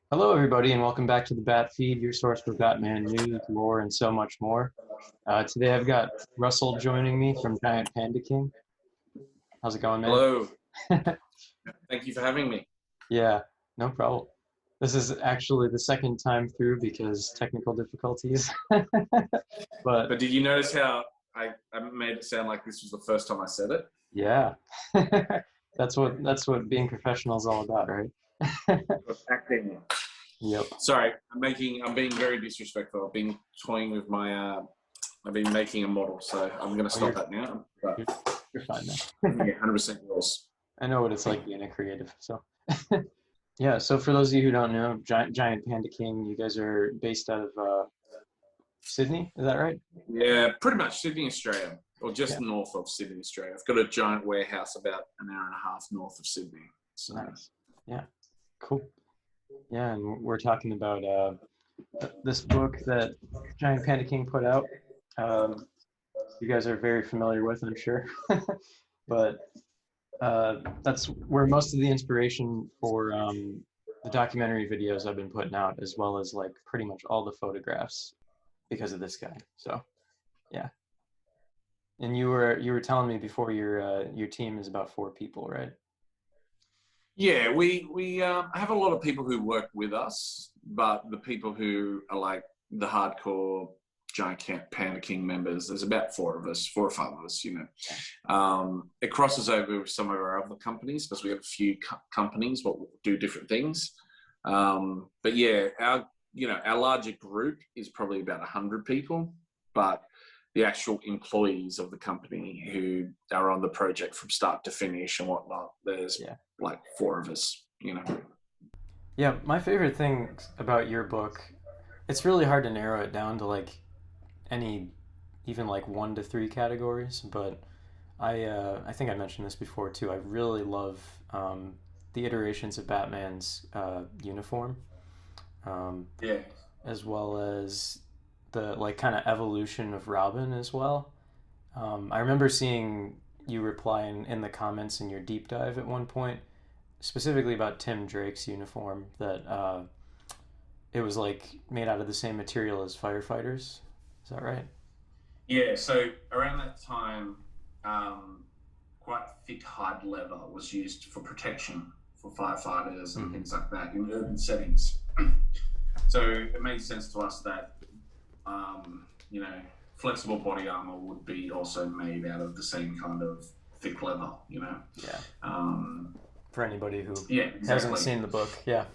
Hello, everybody, and welcome back to the Batfeed, your source for Batman news, lore, and so much more. Today I've got Russell joining me from GiantPandaKing. How's it going, man? Hello. Thank you for having me. Yeah, no problem. This is actually the second time through because technical difficulties. But But did you notice how I made it sound like this was the first time I said it? yeah, that's what being professional is all about, right? Acting. Yep. Sorry, I'm being very disrespectful. I've been toying with I've been making a model, so I'm going to Oh, stop that now. But you're, you're fine, man. yeah, 100% yours. I know what it's like being a creative, so. Yeah, so for those of you who don't know, GiantPandaKing, you guys are based out of Sydney, is that right? Yeah, pretty much Sydney, Australia, or Yeah, just north of Sydney, Australia. I've got a giant warehouse about an hour and a half north of Sydney. So nice. Yeah, cool. Yeah, and we're talking about this book that GiantPandaKing put out. Um, you guys are very familiar with, I'm sure. But that's where most of the inspiration for the documentary videos I've been putting out, as well as like pretty much all the photographs because of this guy. So yeah. And you were telling me before your team is about 4 people, right? yeah, we have a lot of people who work with us, but the people who are like the hardcore Giant Panda King members, there's about four of us, 4 or 5 of us. It crosses over with some of our other companies because we have a few companies what do different things. But yeah, our larger group is probably about 100 people, but the actual employees of the company who are on the project from start to finish and whatnot, there's Yeah. like 4 of us. Yeah, my favorite thing about your book, it's really hard to narrow it down to like any even like 1 to 3 categories, but I think I mentioned this before too. I really love the iterations of Batman's uniform, um, Yeah. as well as the like kind of evolution of Robin as well. I remember seeing you reply in the comments in your deep dive at one point, specifically about Tim Drake's uniform, that it was like made out of the same material as firefighters. Is that right? Yeah, so around that time, quite thick hide leather was used for protection for firefighters and Mm-hmm. things like that in urban settings. So it made sense to us that, um, you know, flexible body armor would be also made out of the same kind of thick leather. Yeah. Um, For anybody who yeah, hasn't exactly. seen the book, yeah.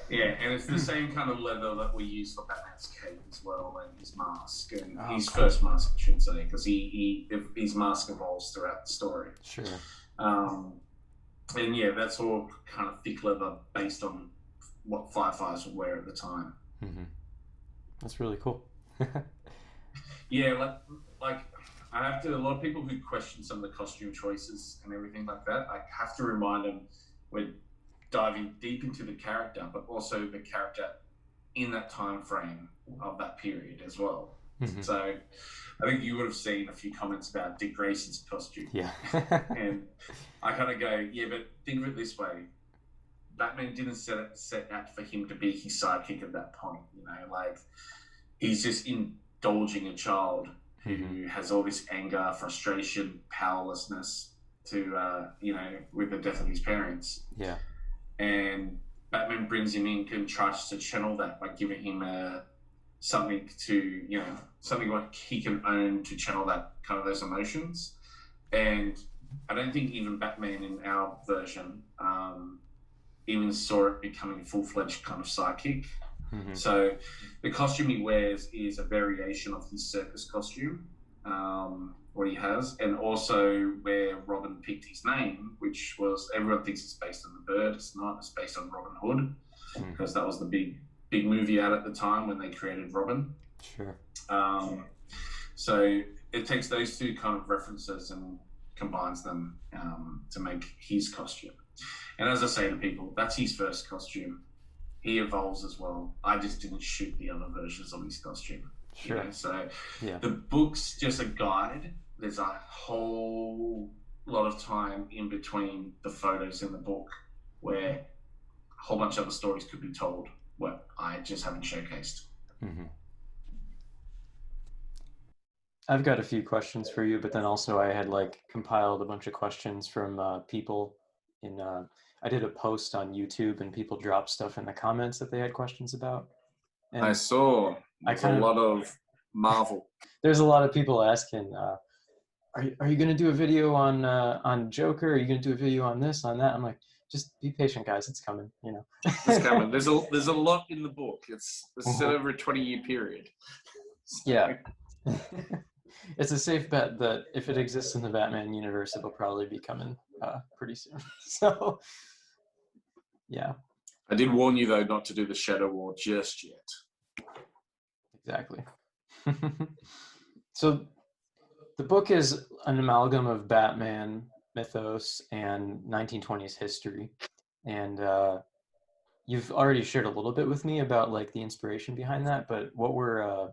Yeah, and it's the same kind of leather that we use for Batman's cape as well, and his mask, and Oh, his cool. first mask, I should say, because his mask evolves throughout the story. Sure. Um, and yeah, that's all kind of thick leather based on what firefighters would wear at the time. Mm-hmm. That's really cool. Yeah, like I have to. A lot of people who question some of the costume choices and everything like that, I have to remind them we're diving deep into the character, but also the character in that time frame of that period as well. Mm-hmm. So I think you would have seen a few comments about Dick Grayson's costume. Yeah. And I kind of go, yeah, but think of it this way. Batman didn't set out for him to be his sidekick at that point. Like he's just indulging a child Mm-hmm. who has all this anger, frustration, powerlessness with the death of his parents. Yeah. And Batman brings him in and tries to channel that by giving him something what he can own to channel that kind of those emotions. And I don't think even Batman in our version even saw it becoming a full-fledged kind of sidekick. Mm-hmm. So the costume he wears is a variation of his circus costume, what he has, and also where Robin picked his name, which was everyone thinks it's based on the bird. It's not. It's based on Robin Hood Mm. because that was the big movie out at the time when they created Robin. Sure. So it takes those two kind of references and combines them to make his costume. And as I say to people, that's his first costume. He evolves as well. I just didn't shoot the other versions of his costume. Sure. So Yeah. the book's just a guide. There's a whole lot of time in between the photos in the book where whole bunch of other stories could be told, what I just haven't showcased. Mm-hmm. I've got a few questions for you, but then also I had like compiled a bunch of questions from people in. I did a post on YouTube, and people dropped stuff in the comments that they had questions about, I and saw I there's a kind of lot of Marvel. there's a lot of people asking, are you going to do a video on Joker? Are you going to do a video on this, on that? I'm like, just be patient, guys. It's coming. You know. It's coming. There's a lot in the book. It's set Mhm. over a 20-year period. So. Yeah. It's a safe bet that if it exists in the Batman universe, it'll probably be coming pretty soon. So, yeah, I did warn you though not to do the Shadow War just yet. exactly. So, the book is an amalgam of Batman mythos and 1920s history, and you've already shared a little bit with me about like the inspiration behind that. But what were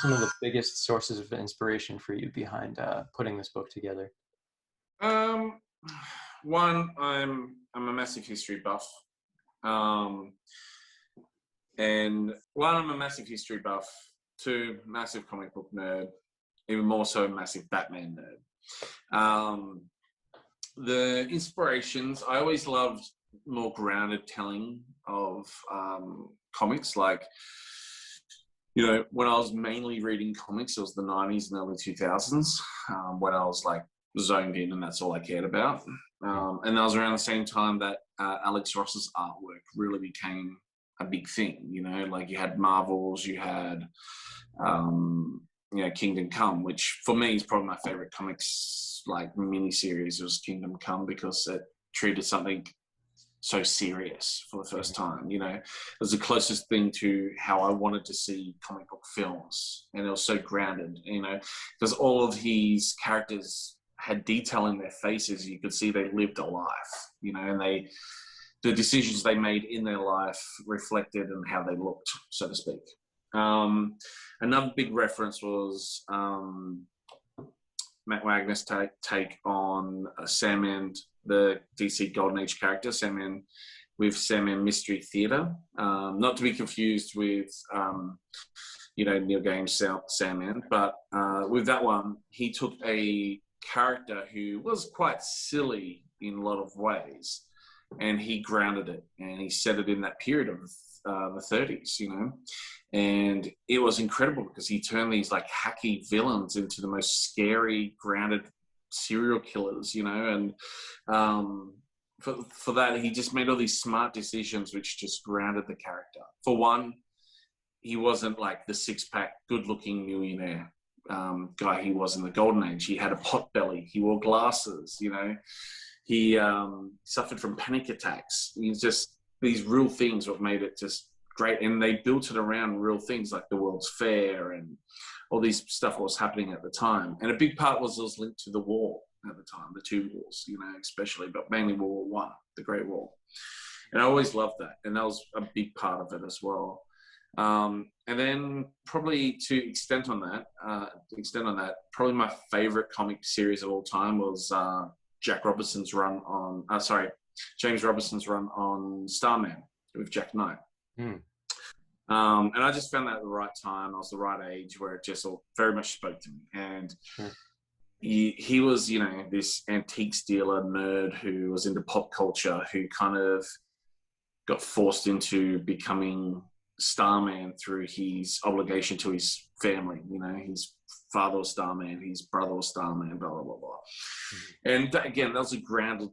some of the biggest sources of inspiration for you behind putting this book together? One, I'm a massive history buff. And one, I'm a massive history buff. Two, massive comic book nerd. Even more so, a massive Batman nerd. The inspirations, I always loved more grounded telling of comics. Like, you know, when I was mainly reading comics, it was the 90s and early 2000s, when I was like zoned in and that's all I cared about. And that was around the same time that Alex Ross's artwork really became a big thing. You know, like you had Marvels, you had, Kingdom Come, which for me is probably my favorite comics like miniseries was Kingdom Come, because it treated something so serious for the first time. You know, it was the closest thing to how I wanted to see comic book films, and it was so grounded, you know, because all of his characters had detail in their faces. You could see they lived a life, you know, and the decisions they made in their life reflected in how they looked, so to speak. Another big reference was Matt Wagner's take on Sandman, the DC Golden Age character, Sandman, with Sandman Mystery Theater. Not to be confused with, Neil Gaiman's Sandman, but with that one, he took a character who was quite silly in a lot of ways, and he grounded it, and he set it in that period of the 30s, you know. And it was incredible because he turned these like hacky villains into the most scary, grounded serial killers, you know. And for that, he just made all these smart decisions which just grounded the character. For one, he wasn't like the six-pack, good-looking millionaire guy he was in the Golden Age. He had a pot belly. He wore glasses, you know. He suffered from panic attacks. He's just these real things what made it just great. And they built it around real things like the World's Fair and all these stuff was happening at the time. And a big part was linked to the war at the time, the two wars, you know, especially, but mainly World War One, the Great War. And I always loved that. And that was a big part of it as well. And then probably to extend on that, probably my favorite comic series of all time was James Robinson's run on Starman with Jack Knight. And I just found that at the right time. I was the right age where it just all very much spoke to me. And he was, you know, this antiques dealer nerd who was into pop culture, who kind of got forced into becoming Starman through his obligation to his family. You know, his father was Starman, his brother was Starman, blah, blah, blah, blah. And again, that was a grounded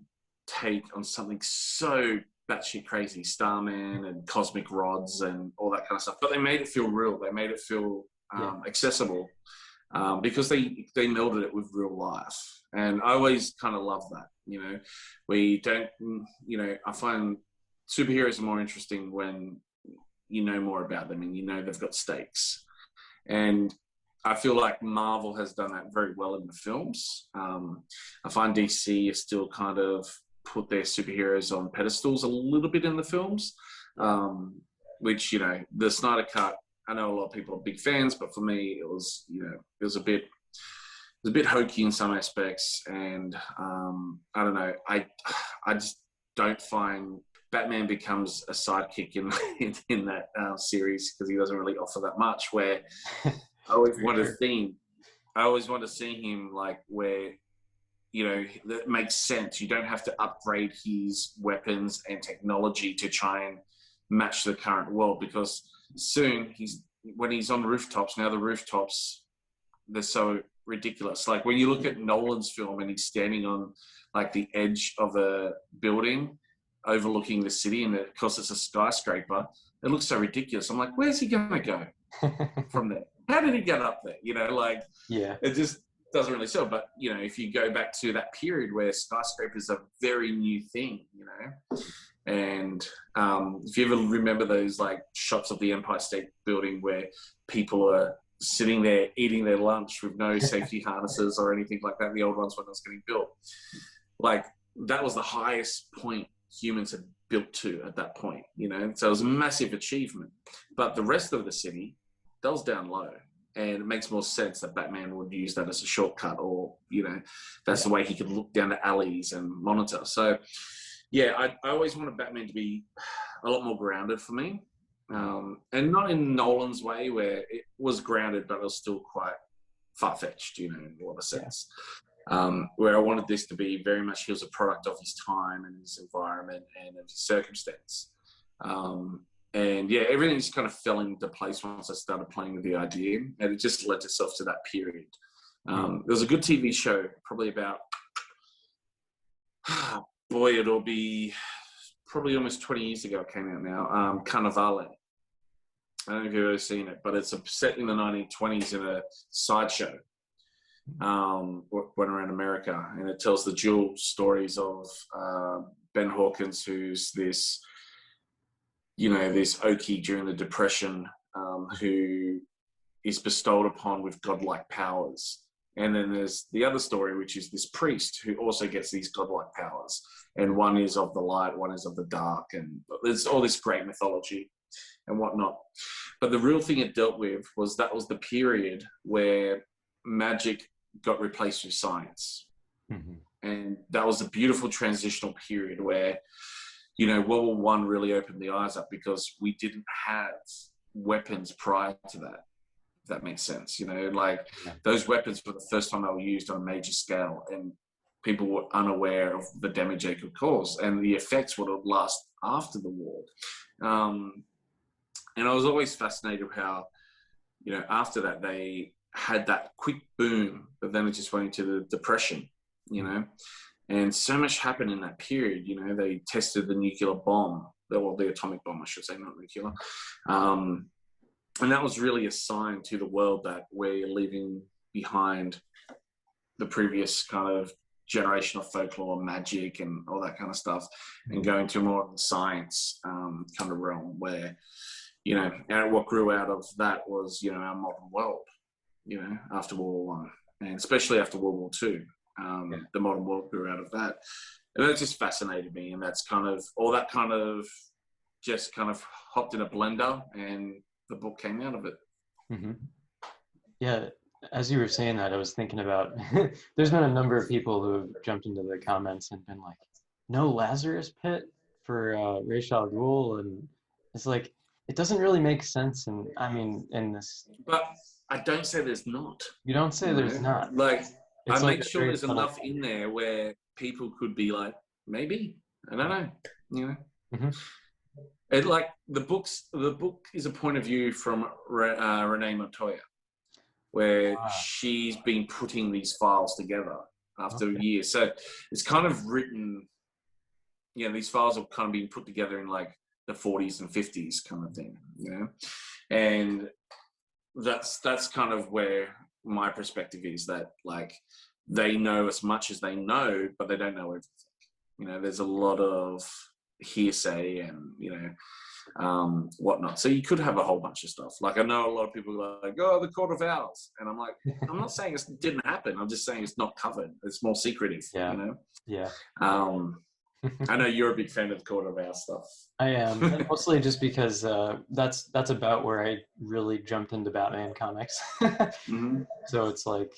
take on something so batshit crazy, Starman and cosmic rods and all that kind of stuff. But they made it feel real. They made it feel accessible because they melded it with real life. And I always kind of love that. You know, we don't, you know, I find superheroes are more interesting when you know more about them and you know they've got stakes. And I feel like Marvel has done that very well in the films. I find DC is still kind of put their superheroes on pedestals a little bit in the films, which, you know, the Snyder Cut, I know a lot of people are big fans, but for me, it was, you know, it was a bit hokey in some aspects. And I don't know, I just don't find Batman becomes a sidekick in that series because he doesn't really offer that much. Where I always want to see him like where, you know, that makes sense. You don't have to upgrade his weapons and technology to try and match the current world, because soon when he's on rooftops now, the rooftops, they're so ridiculous. Like when you look at Nolan's film and he's standing on like the edge of a building overlooking the city, and of course it's a skyscraper, it looks so ridiculous. I'm like, where's he gonna go from there? How did he get up there? You know, like, yeah, it just doesn't really sell. But you know, if you go back to that period where skyscrapers are a very new thing, you know, and if you ever remember those like shots of the Empire State Building where people are sitting there eating their lunch with no safety harnesses or anything like that, the old ones when it was getting built, like that was the highest point humans had built to at that point, you know. So it was a massive achievement. But the rest of the city, that was down low. And it makes more sense that Batman would use that as a shortcut, or, you know, that's the way he could look down the alleys and monitor. So, yeah, I always wanted Batman to be a lot more grounded for me. And not in Nolan's way where it was grounded, but it was still quite far-fetched, you know, in a lot of sense. Where I wanted this to be very much, he was a product of his time and his environment and of his circumstance. And yeah, everything just kind of fell into place once I started playing with the idea, and it just led itself to that period. There was a good TV show, probably about, it'll be probably almost 20 years ago it came out now, Carnivale. I don't know if you've ever seen it, but it's set in the 1920s in a sideshow. Went around America, and it tells the dual stories of Ben Hawkins, who's this, you know, this Okie during the Depression, who is bestowed upon with godlike powers. And then there's the other story, which is this priest who also gets these godlike powers. And one is of the light, one is of the dark. And there's all this great mythology and whatnot. But the real thing it dealt with was that was the period where magic got replaced with science. Mm-hmm. And that was a beautiful transitional period where, you know, World War I really opened the eyes up, because we didn't have weapons prior to that, if that makes sense. You know, like those weapons for the first time they were used on a major scale, and people were unaware of the damage they could cause, and the effects would last after the war. And I was always fascinated with how, you know, after that they had that quick boom, but then it just went into the Depression, you know. And so much happened in that period. You know, they tested the nuclear bomb, well, the atomic bomb, I should say, not nuclear. And that was really a sign to the world that we're leaving behind the previous kind of generation of folklore, magic, and all that kind of stuff, and going to more of the science kind of realm where, you know, and what grew out of that was, you know, our modern world, you know, after World War I, and especially after World War II. The modern world grew out of that, and that just fascinated me. And that's kind of all that kind of just kind of hopped in a blender, and the book came out of it. Mm-hmm. Yeah, as you were saying that, I was thinking about there's been a number of people who have jumped into the comments and been like, no Lazarus Pit for Ra's al Ghul, and it's like, it doesn't really make sense. And I mean, in this, but I don't say there's not. You don't say there's not. Like, it's I like make sure there's enough in there where people could be like, maybe, I don't know, you know. Mm-hmm. It, like the book is a point of view from Renee Montoya, where she's been putting these files together after years. So it's kind of written, you know, these files have kind of been put together in like the 40s and 50s kind of thing, you know. And that's kind of where my perspective is, that like they know as much as they know, but they don't know everything. You know, there's a lot of hearsay and, you know, whatnot. So you could have a whole bunch of stuff. Like I know a lot of people are like, oh, the Court of Owls. And I'm like, I'm not saying it didn't happen. I'm just saying it's not covered. It's more secretive, you know? Yeah. I know you're a big fan of the Court of Owls stuff. I am, and mostly just because that's about where I really jumped into Batman comics. Mm-hmm. So it's like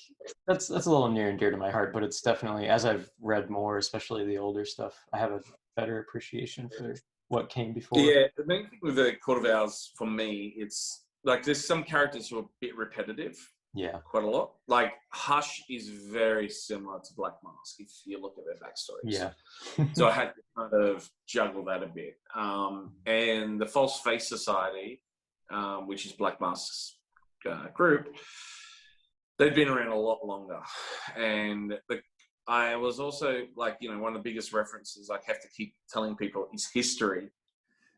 that's a little near and dear to my heart. But it's definitely, as I've read more, especially the older stuff, I have a better appreciation for what came before. Yeah, the main thing with the Court of Owls for me, it's like there's some characters who are a bit repetitive. Yeah. Quite a lot. Like Hush is very similar to Black Mask if you look at their backstories. Yeah. So I had to kind of juggle that a bit. And the False Face Society, which is Black Mask's group, they've been around a lot longer. And I was also like, you know, one of the biggest references I have to keep telling people is history.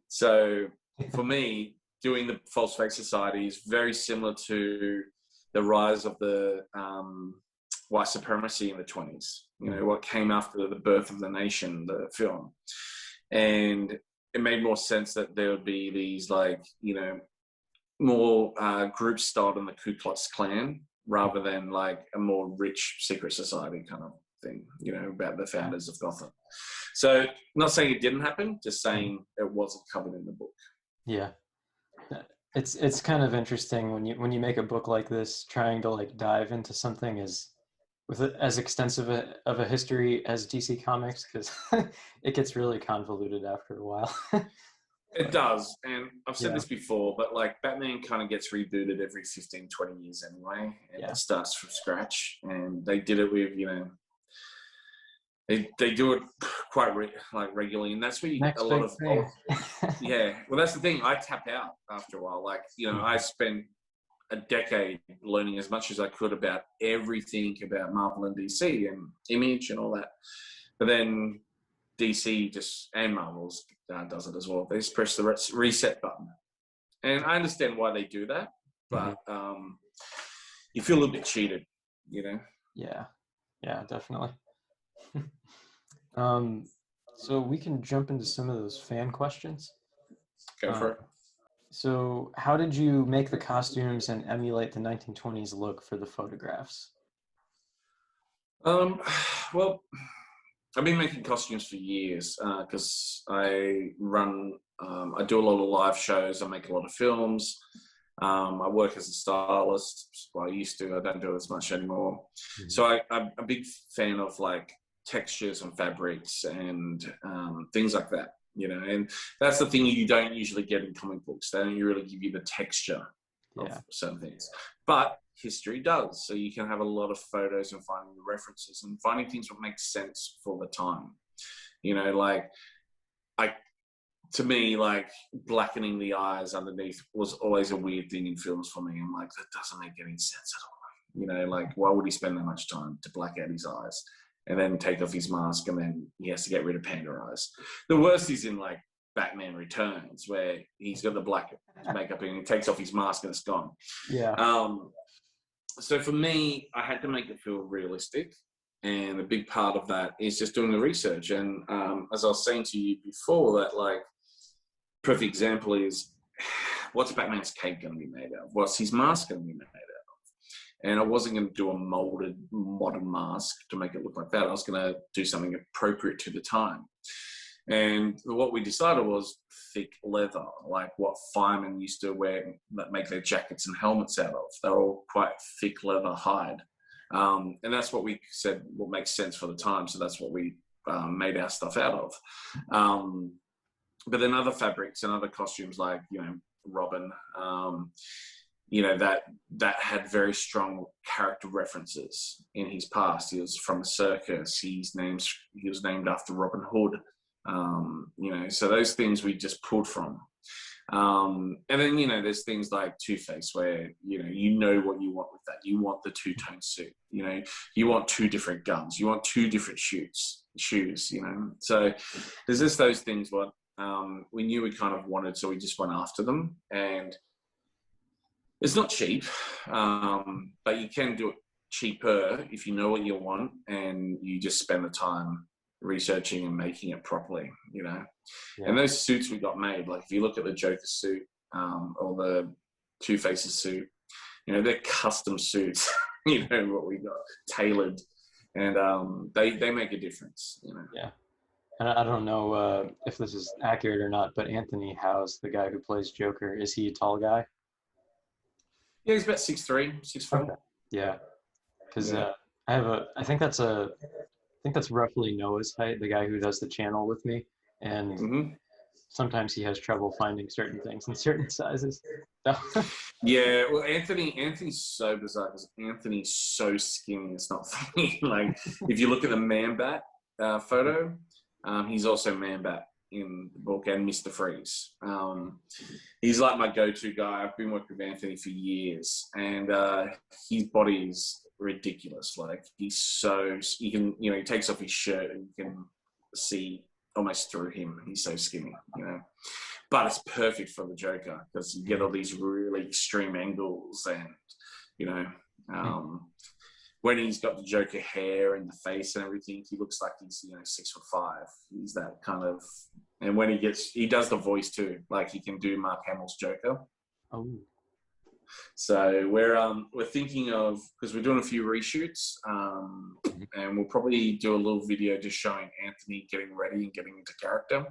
So for me, doing the False Face Society is very similar to the rise of the white supremacy in the 20s, you know, what came after the Birth of the Nation, the film. And it made more sense that there would be these, like, you know, more groups styled in the Ku Klux Klan rather than like a more rich secret society kind of thing, you know, about the founders of Gotham. So not saying it didn't happen, just saying it wasn't covered in the book. Yeah. It's kind of interesting when you make a book like this, trying to like dive into something with as extensive of a history as DC Comics, because it gets really convoluted after a while. It does, and I've said Yeah. this before, but like Batman kind of gets rebooted every 15, 20 years anyway, and Yeah. it starts from scratch. And they did it with, you know, they do it quite regularly, and that's where you get a lot of yeah. Well, that's the thing. I tap out after a while. Like, you know, I spent a decade learning as much as I could about everything about Marvel and DC and Image and all that. But then DC and Marvel's does it as well. They just press the reset button. And I understand why they do that, but you feel a little bit cheated, you know? Yeah, definitely. So we can jump into some of those fan questions. Go for it. So how did you make the costumes and emulate the 1920s look for the photographs? Well, I've been making costumes for years because I do a lot of live shows. I make a lot of films. I work as a stylist. Well, I used to. I don't do it as much anymore. Mm-hmm. So I'm a big fan of like textures and fabrics and things like that, you know. And that's the thing you don't usually get in comic books. They don't really give you the texture of certain things. But history does. So you can have a lot of photos and finding the references and finding things that make sense for the time. You know, like to me, like blackening the eyes underneath was always a weird thing in films for me. I'm like, that doesn't make any sense at all. You know, like why would he spend that much time to black out his eyes and then take off his mask and then he has to get rid of panda eyes? The worst is in like Batman Returns where he's got the black makeup and he takes off his mask and it's gone. Yeah. So for me, I had to make it feel realistic. And a big part of that is just doing the research. And as I was saying to you before, that like, perfect example is what's Batman's cape going to be made of? What's his mask going to be made out of? And I wasn't going to do a molded modern mask to make it look like that. I was going to do something appropriate to the time. And what we decided was thick leather, like what firemen used to wear, that make their jackets and helmets out of. They're all quite thick leather hide. And that's what we said what makes sense for the time. So that's what we made our stuff out of. But then other fabrics and other costumes like, you know, Robin, you know, that had very strong character references in his past. He was from a circus. He was named after Robin Hood. You know, so those things we just pulled from. And then, you know, there's things like Two-Face where, you know what you want with that. You want the two-tone suit, you know, you want two different guns, you want two different shoes, you know. So there's just those things what we knew we kind of wanted, so we just went after them. And it's not cheap, but you can do it cheaper if you know what you want and you just spend the time researching and making it properly, you know. And those suits we got made, like if you look at the Joker suit or the Two-Face's suit, you know, they're custom suits, you know, what we got tailored, and they make a difference, you know. Yeah. And I don't know if this is accurate or not, but Anthony House, the guy who plays Joker, is he a tall guy? Yeah, he's about 6'3", 6'4". Okay. Yeah, because I think that's roughly Noah's height, the guy who does the channel with me, and sometimes he has trouble finding certain things in certain sizes. So, Yeah, well, Anthony's so bizarre because Anthony's so skinny. It's not funny. Like if you look at the Man Bat photo, he's also Man Bat in the book and Mr. Freeze. He's like my go-to guy. I've been working with Anthony for years, and his body is ridiculous. Like he's so you can he takes off his shirt and you can see almost through him. He's so skinny, But it's perfect for the Joker because you get all these really extreme angles, and when he's got the Joker hair and the face and everything, he looks like he's 6'5". He's that kind of, and when he does the voice too, like he can do Mark Hamill's Joker. oh, So we're thinking of, because we're doing a few reshoots, and we'll probably do a little video just showing Anthony getting ready and getting into character,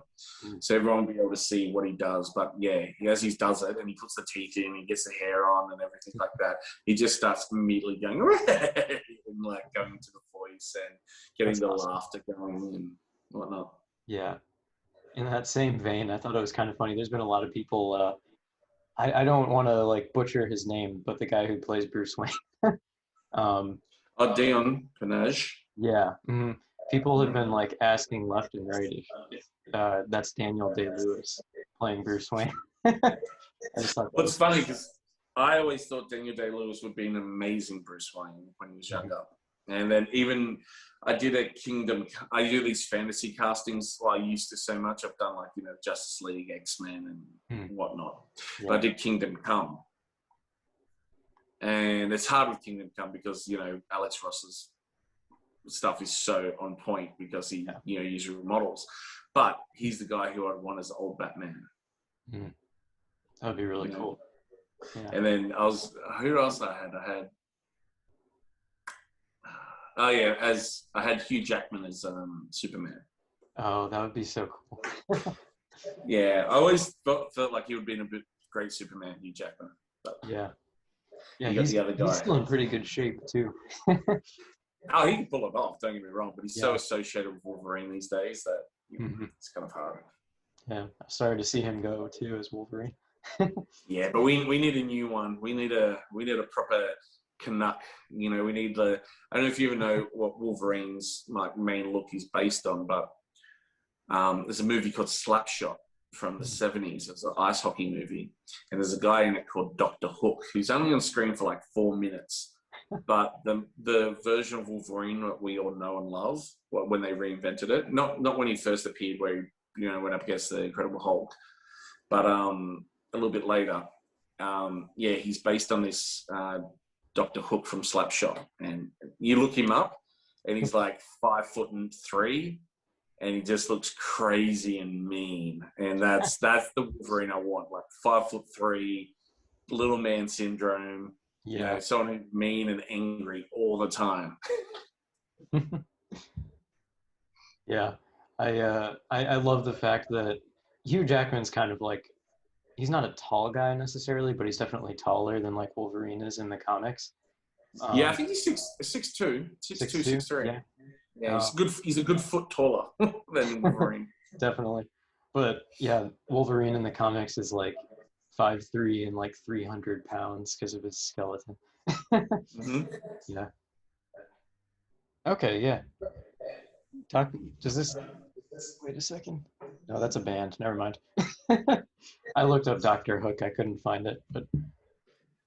so everyone will be able to see what he does. But yeah, as he does it and he puts the teeth in, he gets the hair on and everything like that, he just starts immediately going and like going into the voice and getting that's the awesome. laughter going and whatnot. Yeah. In that same vein, I thought it was kind of funny. There's been a lot of people. I don't want to like butcher his name, but the guy who plays Bruce Wayne. um, Dion Panage. yeah. People have been like asking left and right if that's Daniel Day-Lewis playing Bruce Wayne. I just thought Well, it's funny because I always thought Daniel Day-Lewis would be an amazing Bruce Wayne when he was younger. And then even I did a Kingdom. I do these fantasy castings. Well, I used to so much. I've done like Justice League, X-Men, and whatnot. Yeah. But I did Kingdom Come, and it's hard with Kingdom Come because Alex Ross's stuff is so on point because he uses real models. But he's the guy who I'd want as the old Batman. That would be really cool. Yeah. And then who else I had? Oh yeah, I had Hugh Jackman as Superman. Oh, that would be so cool. Yeah, I always felt like he would be a great Superman, Hugh Jackman. But yeah, he's the other guy. He's still in pretty good shape too. Oh, he can pull it off. Don't get me wrong, but he's so associated with Wolverine these days that it's kind of hard. Yeah, I'm sorry to see him go too as Wolverine. Yeah, but we need a new one. We need a proper Canuck. We need I don't know if you even know what Wolverine's main look is based on, but there's a movie called Slapshot from the 70s. It's an ice hockey movie, and there's a guy in it called Dr. Hook who's only on screen for like 4 minutes. But the version of Wolverine that we all know and love, when they reinvented it, not when he first appeared, where he went up against the Incredible Hulk, but a little bit later, he's based on this Dr. Hook from Slapshot, and you look him up, and he's like 5'3", and he just looks crazy and mean, and that's the Wolverine I want, like 5'3", little man syndrome. Yeah, someone who's mean and angry all the time. Yeah, I love the fact that Hugh Jackman's kind of like, he's not a tall guy necessarily, but he's definitely taller than like Wolverine is in the comics. I think he's 6'2", 6'2", 6'3". Yeah, he's a good foot taller than Wolverine. Definitely. But yeah, Wolverine in the comics is like 5'3" and like 300 pounds because of his skeleton. Yeah. Okay, yeah. Wait a second. No, that's a band. Never mind. I looked up Dr. Hook. I couldn't find it, but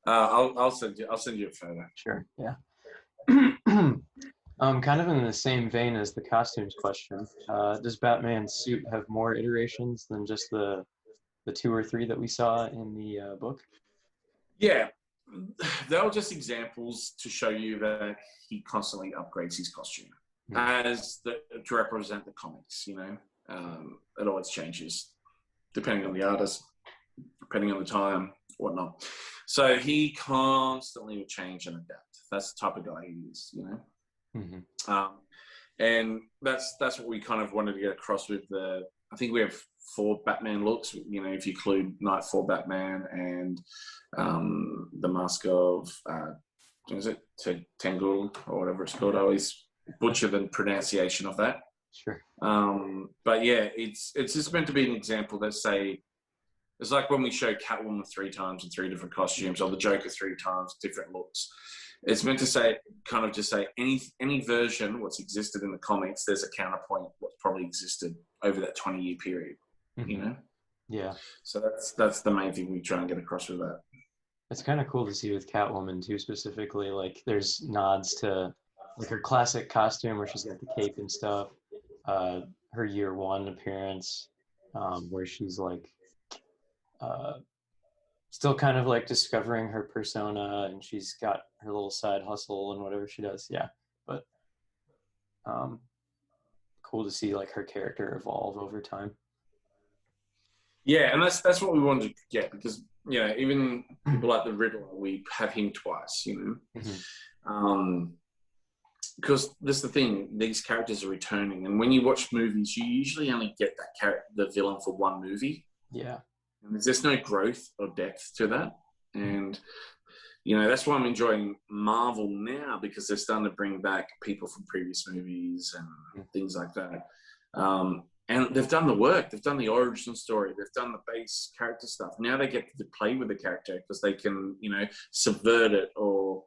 I'll send you a photo. sure. Yeah. Kind of in the same vein as the costumes question, does Batman's suit have more iterations than just the 2 or 3 that we saw in the book? Yeah, they were just examples to show you that he constantly upgrades his costume to represent the comics. It always changes depending on the artist, depending on the time, whatnot. So he constantly will change and adapt. That's the type of guy he is. And that's what we kind of wanted to get across with I think we have 4 Batman looks, if you include Nightfall Batman and the mask of, is it Tangul or whatever it's called? I always butcher the pronunciation of that. Sure. But yeah, it's just meant to be an example that say, it's like when we show Catwoman 3 times in 3 different costumes, or the Joker 3 times, different looks. It's meant to say, kind of just say, any version what's existed in the comics, there's a counterpoint what's probably existed over that 20-year period. Mm-hmm. You know. Yeah. So that's the main thing we try and get across with that. It's kind of cool to see with Catwoman too, specifically. Like, there's nods to like her classic costume where she's got the cape and stuff. Her year one appearance, where she's like uh, still kind of like discovering her persona, and she's got her little side hustle and whatever she does. Yeah, but um, cool to see like her character evolve over time. Yeah, and that's what we wanted to get, because even people like the Riddler, we have him twice. Mm-hmm. Because that's the thing; these characters are returning, and when you watch movies, you usually only get the villain for one movie. Yeah. And there's just no growth or depth to that. And, that's why I'm enjoying Marvel now, because they're starting to bring back people from previous movies and things like that. And they've done the work. They've done the origin story. They've done the base character stuff. Now they get to play with the character, because they can, subvert it, or,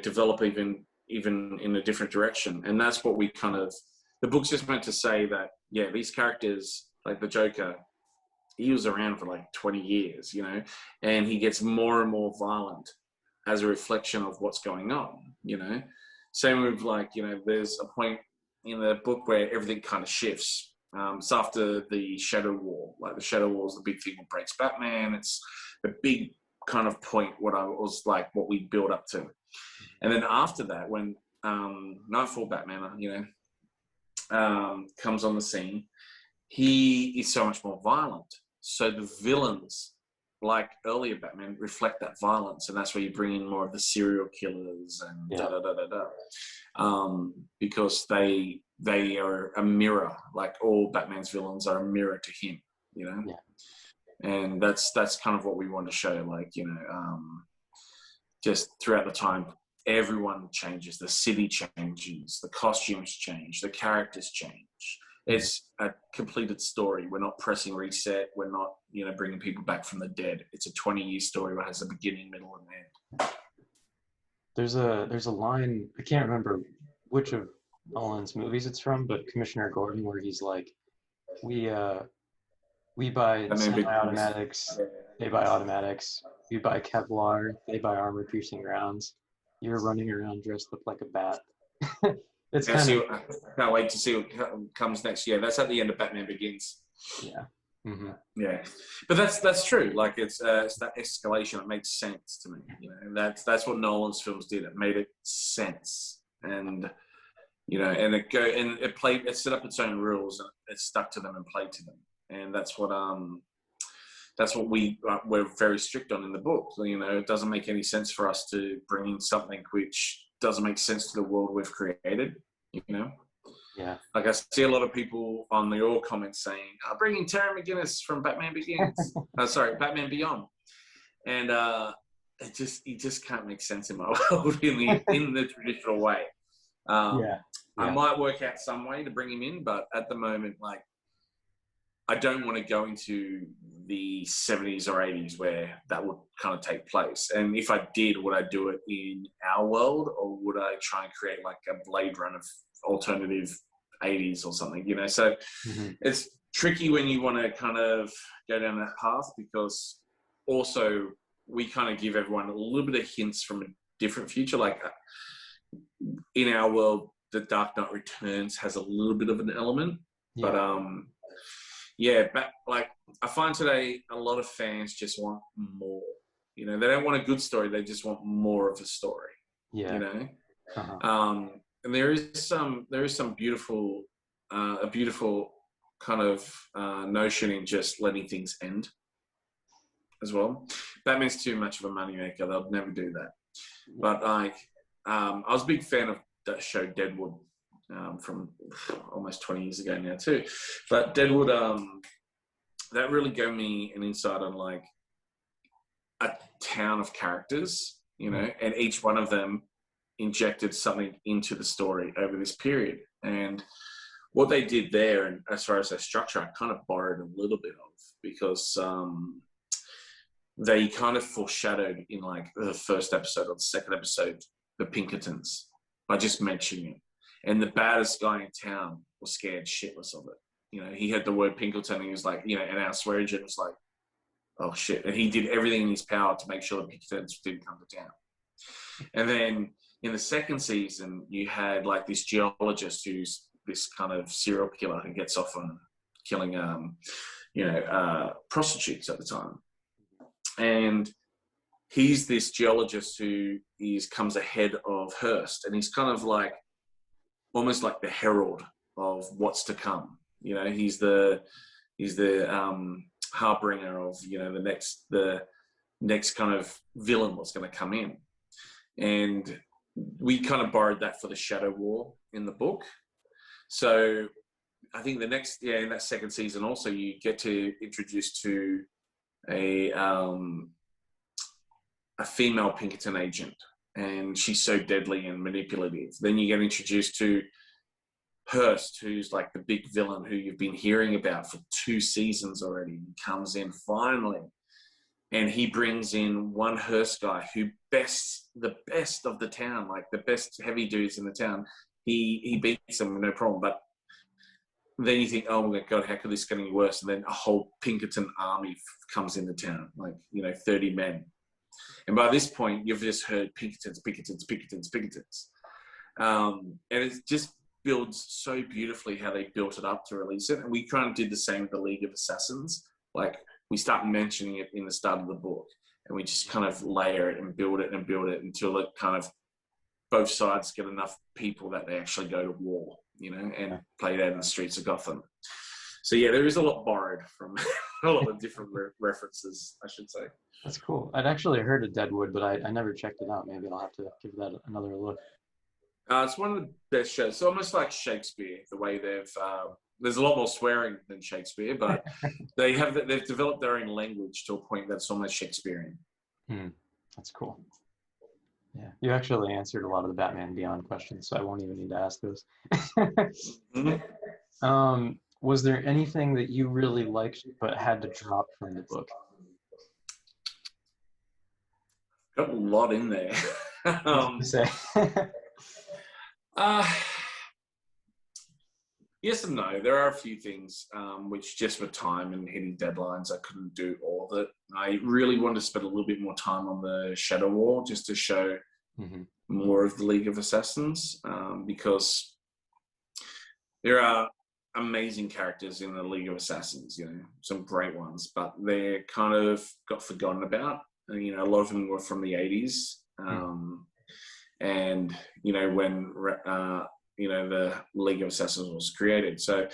develop even in a different direction. And that's what we the book's just meant to say that, these characters, like the Joker, he was around for like 20 years, and he gets more and more violent as a reflection of what's going on, Same with there's a point in the book where everything kind of shifts. It's after the Shadow War. Like, the Shadow War is the big thing that breaks Batman. It's the big kind of point what we build up to. And then after that, when Nightfall Batman, comes on the scene, he is so much more violent. So the villains, like earlier Batman, reflect that violence, and that's where you bring in more of the serial killers and because they are a mirror. Like, all Batman's villains are a mirror to him, and that's kind of what we want to show. Like, just throughout the time, everyone changes. The city changes, the costumes change, the characters change. It's a completed story. We're not pressing reset. We're not, bringing people back from the dead. It's a 20-year story that has a beginning, middle, and end. There's a line, I can't remember which of Nolan's movies it's from, but Commissioner Gordon, where he's like, we buy semi-automatics, they buy automatics. We buy Kevlar, they buy armor-piercing rounds. You're running around dressed up like a bat. I can't wait to see what comes next year. That's at the end of Batman Begins. Yeah. Mm-hmm. Yeah, but that's true. Like, it's that escalation. It makes sense to me. That's what Nolan's films did. It made it sense, and and it set up its own rules, and it stuck to them and played to them. And that's what we're very strict on in the book. It doesn't make any sense for us to bring in something which doesn't make sense to the world we've created. Yeah. Like, I see a lot of people on the all comments saying, "I'm bringing Terry McGinnis from Batman Begins." Batman Beyond, and it just can't make sense in my world in the traditional way. I might work out some way to bring him in, but at the moment, like, I don't want to go into the 70s or 80s where that would kind of take place. And if I did, would I do it in our world, or would I try and create like a Blade Runner alternative 80s or something? So it's tricky when you want to kind of go down that path, because also we kind of give everyone a little bit of hints from a different future. Like, in our world, The Dark Knight Returns has a little bit of an element, but but like, I find today a lot of fans just want more. They don't want a good story; they just want more of a story. And there is some beautiful, a beautiful kind of notion in just letting things end as well. Batman's too much of a moneymaker; they'll never do that. But like, I was a big fan of that show Deadwood. From almost 20 years ago now too. But Deadwood, that really gave me an insight on like a town of characters, and each one of them injected something into the story over this period. And what they did there, and as far as their structure, I kind of borrowed a little bit of, because they kind of foreshadowed in like the first episode or the second episode the Pinkertons by just mentioning it. And the baddest guy in town was scared shitless of it. You know, he had the word Pinkerton and he was like, you know, and our swearingen was like, oh shit. And he did everything in his power to make sure the Pinkertons didn't come to town. And then in the second season, you had like this geologist who's this kind of serial killer who gets off on killing, prostitutes at the time. And he's this geologist who comes ahead of Hearst, and he's kind of like almost like the herald of what's to come. You know, he's the harbinger of, you know, the next kind of villain what's going to come in. And we kind of borrowed that for the Shadow War in the book. So I think in that second season also, you get to introduce to a female Pinkerton agent, and she's so deadly and manipulative. Then you get introduced to Hearst, who's like the big villain who you've been hearing about for 2 seasons already. He comes in finally, and he brings in one Hearst guy who the best of the town, like the best heavy dudes in the town. He beats them with no problem. But then you think, oh my God, how could this get any worse? And then a whole Pinkerton army comes into town, like, you know, 30 men. And by this point, you've just heard Pinkertons. And it just builds so beautifully how they built it up to release it. And we kind of did the same with the League of Assassins. Like, we start mentioning it in the start of the book, and we just kind of layer it and build it until it kind of both sides get enough people that they actually go to war, you know, and play it out in the streets of Gotham. So yeah, there is a lot borrowed from a lot of different references, I should say. That's cool. I'd actually heard of Deadwood, but I never checked it out. Maybe I'll have to give that another look. It's one of the best shows. It's almost like Shakespeare, the way there's a lot more swearing than Shakespeare, but they've developed their own language to a point that's almost Shakespearean. That's cool. Yeah, you actually answered a lot of the Batman Beyond questions, so I won't even need to ask those. Was there anything that you really liked but had to drop from the book? Got a lot in there. Yes and no. There are a few things which, just for time and hitting deadlines, I couldn't do all of it. I really wanted to spend a little bit more time on the Shadow War, just to show more of the League of Assassins, because there are amazing characters in the League of Assassins, you know, some great ones, but they're kind of got forgotten about. You know, a lot of them were from the 80s. And, you know, when, the League of Assassins was created. So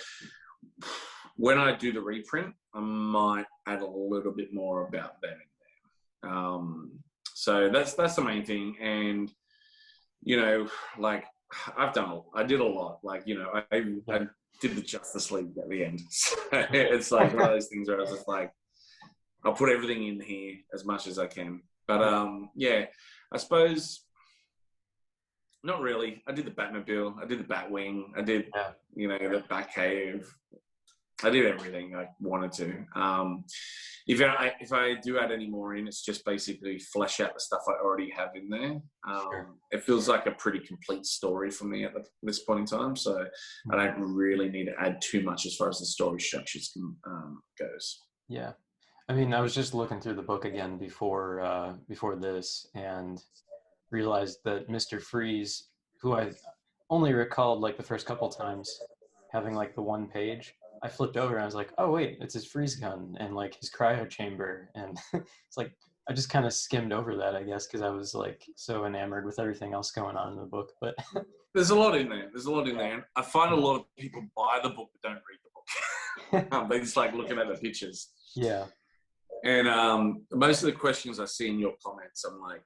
when I do the reprint, I might add a little bit more about them in there. So that's the main thing. And, you know, like I did a lot. Like, you know, I did the Justice League at the end. So it's like one of those things where I was just like, I'll put everything in here as much as I can. But I suppose not really. I did the Batmobile. I did the Batwing. I did, the Batcave. I did everything I wanted to. If I do add any more in, it's just basically flesh out the stuff I already have in there. It feels like a pretty complete story for me at this point in time. So I don't really need to add too much as far as the story structures goes. Yeah. I mean, I was just looking through the book again before this, and realized that Mr. Freeze, who I only recalled like the first couple times having like the one page, I flipped over and I was like, oh wait, it's his freeze gun and like his cryo chamber, and it's like I just kind of skimmed over that, I guess, because I was like so enamored with everything else going on in the book. But there's a lot in there. And I find a lot of people buy the book but don't read the book. They just like looking at the pictures. Yeah. And most of the questions I see in your comments, I'm like,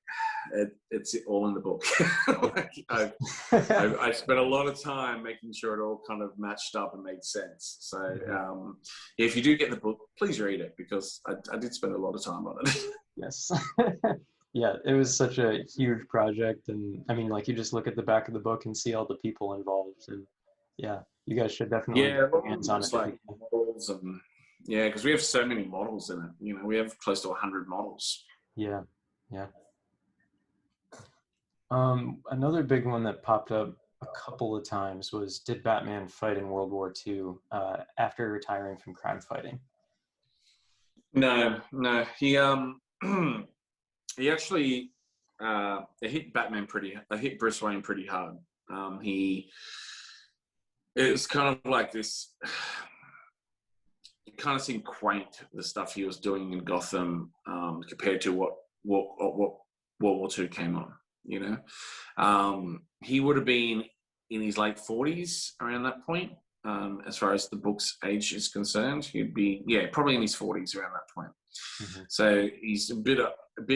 it's all in the book. Like, I spent a lot of time making sure it all kind of matched up and made sense. So if you do get the book, please read it, because I did spend a lot of time on it. Yes. Yeah, it was such a huge project. And I mean, like, you just look at the back of the book and see all the people involved. And Yeah, you guys should definitely Yeah, get your hands on it it's if you like can. models and yeah, because we have so many models in it. You know, we have close to 100 models. Yeah, yeah. Another big one that popped up a couple of times was, did Batman fight in World War II after retiring from crime fighting? No, no, he actually it hit Batman pretty. It hit Bruce Wayne pretty hard. He it was kind of like this. It kind of seemed quaint, the stuff he was doing in Gotham compared to what World War II came on. You know, he would have been in his late 40s around that point. As far as the book's age is concerned, he'd be probably in his 40s around that point. Mm-hmm. So he's a bit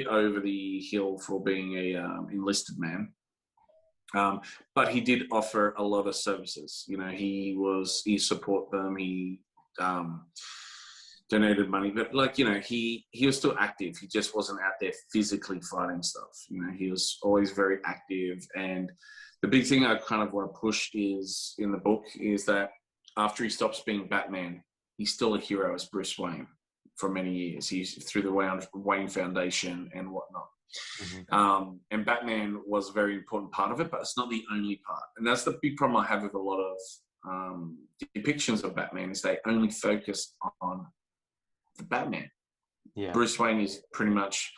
over the hill for being a enlisted man. But he did offer a lot of services. You know, he support them. He donated money, but like, you know, he was still active. He just wasn't out there physically fighting stuff. You know, he was always very active. And the big thing I kind of want to push is in the book is that after he stops being Batman, he's still a hero as Bruce Wayne for many years. He's through the Wayne Foundation and whatnot. Mm-hmm. And Batman was a very important part of it, but it's not the only part. And that's the big problem I have with a lot of depictions of Batman is they only focus on the Batman. Yeah. Bruce Wayne is pretty much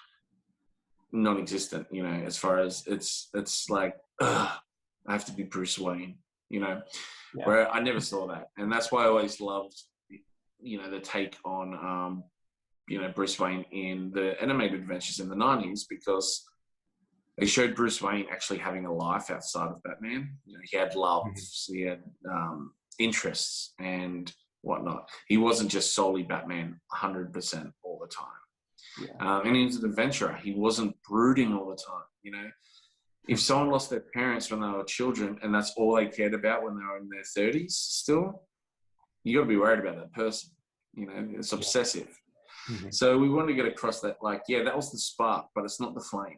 non-existent, you know, as far as it's like, I have to be Bruce Wayne, you know, where I never saw that. And that's why I always loved, you know, the take on, you know, Bruce Wayne in the animated adventures in the 90s, because they showed Bruce Wayne actually having a life outside of Batman. You know, he had loves, he had interests and whatnot. He wasn't just solely Batman 100% all the time. Yeah. And he was an adventurer. He wasn't brooding all the time, you know. If someone lost their parents when they were children and that's all they cared about when they were in their 30s still, you got to be worried about that person. You know, it's obsessive. Mm-hmm. So we want to get across that, like, yeah, that was the spark, but it's not the flame.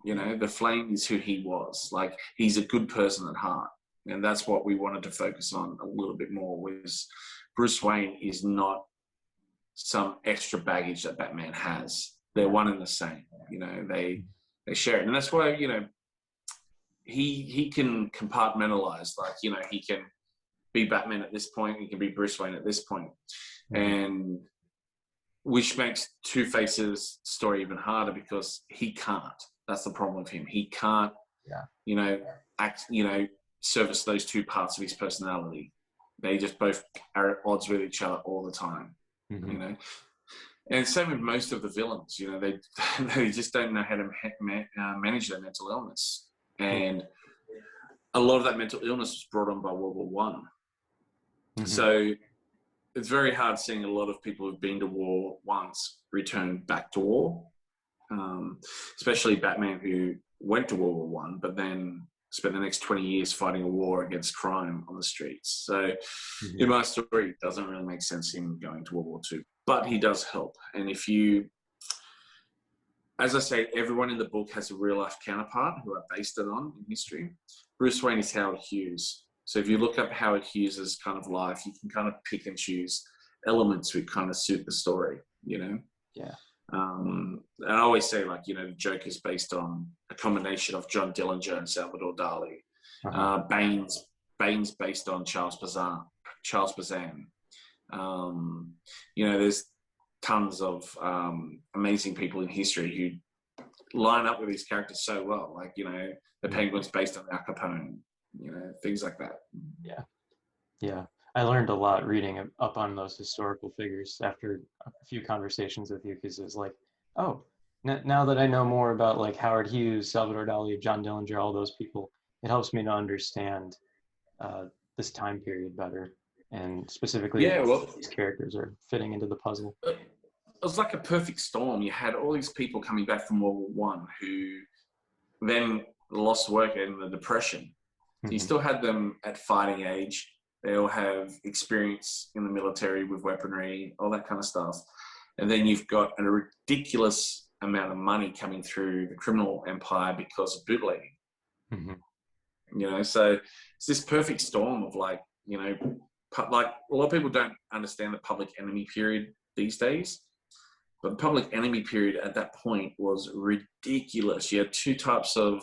You know, the flame is who he was. Like, he's a good person at heart. And that's what we wanted to focus on a little bit more, was Bruce Wayne is not some extra baggage that Batman has. They're one and the same. You know, they share it. And that's why, you know, he can compartmentalize. Like, you know, he can be Batman at this point, he can be Bruce Wayne at this point. And which makes Two-Face's story even harder, because he can't. That's the problem with him. He can't, you know, service those two parts of his personality. They just both are at odds with each other all the time, you know. And same with most of the villains, you know, they just don't know how to manage their mental illness. And a lot of that mental illness was brought on by World War One. So it's very hard seeing a lot of people who've been to war once return back to war, especially Batman, who went to World War One, but then spent the next 20 years fighting a war against crime on the streets. So in my story, it doesn't really make sense him going to World War Two, but he does help. And if you, as I say, everyone in the book has a real life counterpart who I based it on in history. Bruce Wayne is Howard Hughes. So if you look up Howard Hughes's kind of life, you can kind of pick and choose elements which kind of suit the story, you know? Yeah. And I always say, like, you know, the Joker's based on a combination of John Dillinger and Salvador Dali. Bane's based on Charles Bazin. You know, there's tons of amazing people in history who line up with these characters so well. Like, you know, the Penguin's based on Al Capone, you know, things like that. Yeah. Yeah. I learned a lot reading up on those historical figures after a few conversations with you, because it's like, oh, now that I know more about like Howard Hughes, Salvador Dali, John Dillinger, all those people, it helps me to understand this time period better, and specifically these characters are fitting into the puzzle. It was like a perfect storm. You had all these people coming back from World War One who then lost work in the Depression. So you still had them at fighting age. They all have experience in the military with weaponry, all that kind of stuff. And then you've got a ridiculous amount of money coming through the criminal empire because of bootlegging. You know, so it's this perfect storm of like you know, like a lot of people don't understand the Public Enemy period these days. But the Public Enemy period at that point was ridiculous. You had two types of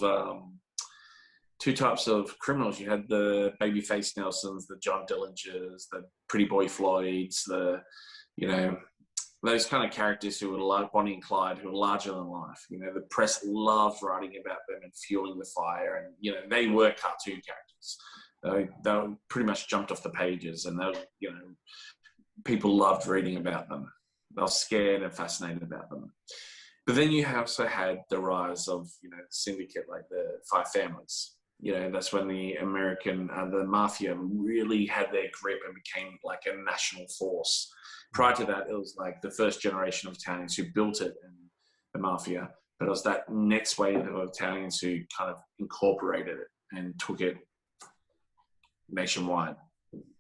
criminals. You had the Babyface Nelsons, the John Dillingers, the Pretty Boy Floyds, those kind of characters who were like Bonnie and Clyde, who were larger than life. You know, the press loved writing about them and fueling the fire. And, you know, they were cartoon characters. They were pretty much jumped off the pages, and people loved reading about them. They were scared and fascinated about them. But then you also had the rise of, the syndicate, like the Five Families. That's when the the mafia really had their grip and became like a national force. Prior to that, it was like the first generation of Italians who built it, and the mafia. But it was that next wave of Italians who kind of incorporated it and took it nationwide.